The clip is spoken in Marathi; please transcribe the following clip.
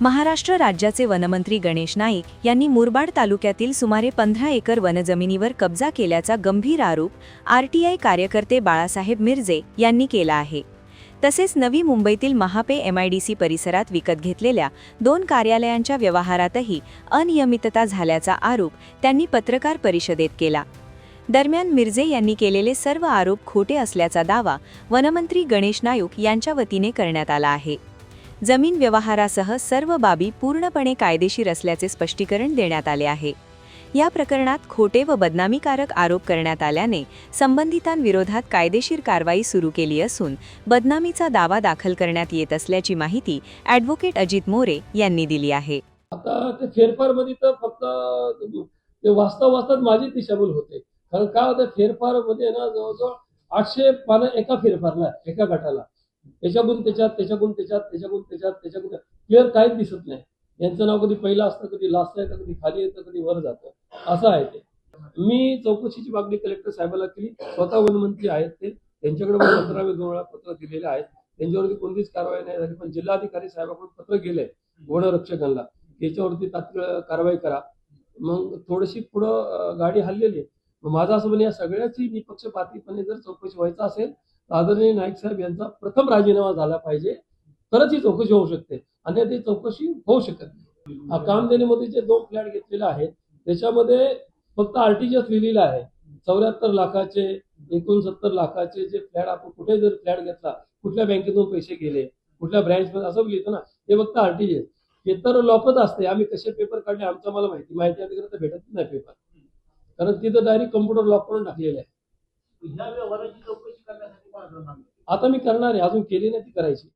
महाराष्ट्र राज्याचे वनमंत्री गणेश नाईक यांनी मुरबाड तालुक्यातील सुमारे 15 एकर वनजमिनीवर कब्जा केल्याचा गंभीर आरोप आरटीआय कार्यकर्ते बाळासाहेब मिरजे यांनी केला आहे। तसेच नवी मुंबईतील महापे एमआयडीसी परिसरात विकत घेतलेल्या 2 कार्यालयांच्या व्यवहारातही अनियमितता झाल्याचा आरोप त्यांनी पत्रकार परिषदेत केला। दरम्यान मिरजे यांनी केलेले सर्व आरोप खोटे असल्याचा दावा वनमंत्री गणेश नाईक यांच्या वतीने करण्यात आला आहे। जमीन व्यवहारासह सर्व बाबी पूर्णपणे कायदेशीर असल्याचे स्पष्टीकरण देण्यात आले आहे। या प्रकरणात खोटे व बदनामीकारक आरोप करण्यात आल्याने संबंधितांविरोधात कायदेशीर कारवाई सुरू केली असून बदनामीचा दावा दाखल करण्यात येत असल्याची माहिती ॲडव्होकेट अजित मोरे यांनी दिली आहे। आता ते फेरफारमध्ये तर फक्त ते वास्तवात माझी दिशाभूल होते, कारण का होतं फेरफारमध्ये ना जवळजवळ 800 पानं एका फेरफारला एका गटाला, त्याच्याकडून त्याच्याकडून क्लिअर काहीच दिसत नाही। यांचं नाव कधी पहिलं असतं, कधी लास्ट आहे, कधी खाली येतं, कधी वर जातं, असं आहे ते। मी चौकशीची मागणी कलेक्टर साहेबांना केली, स्वतः वनमंत्री आहेत ते, त्यांच्याकडे 15 वेळा पत्र दिलेले आहेत, त्यांच्यावरती कोणतीच कारवाई नाही झाली। पण जिल्हाधिकारी साहेबांकडून पत्र गेलंय वनरक्षकांना, याच्यावरती तात्काळ कारवाई करा। मग थोडीशी पुढं गाडी हल्लेली आहे। माझं असं म्हणजे या सगळ्याची निपक्षपातीपणे जर चौकशी व्हायचं असेल तर आदरणीय नाईक साहेब यांचा प्रथम राजीनामा झाला पाहिजे, तरच ही चौकशी होऊ शकते, अन्यथा ती चौकशी होऊ शकत नाही। कामधेनुमध्ये जे 2 फ्लॅट घेतलेले आहेत त्याच्यामध्ये फक्त आरटीजीएस लिहिलेलं आहे। 74 लाखाचे 69 लाखाचे जे फ्लॅट, आपण कुठे जर फ्लॅट घेतला, कुठल्या बँकेतून पैसे गेले, कुठल्या ब्रँचमध्ये, असं लिहितं ना, हे फक्त आरटीजीएस। हे तर लॉकच असते, आम्ही कसे पेपर काढले आमचं मला माहिती अधिकारी तर भेटत नाही पेपर, कारण तिथं डायरेक्ट कम्प्युटर लॉक करून टाकलेलं आहे। आता मी करणार आहे, अजून केली नाही, ती करायची।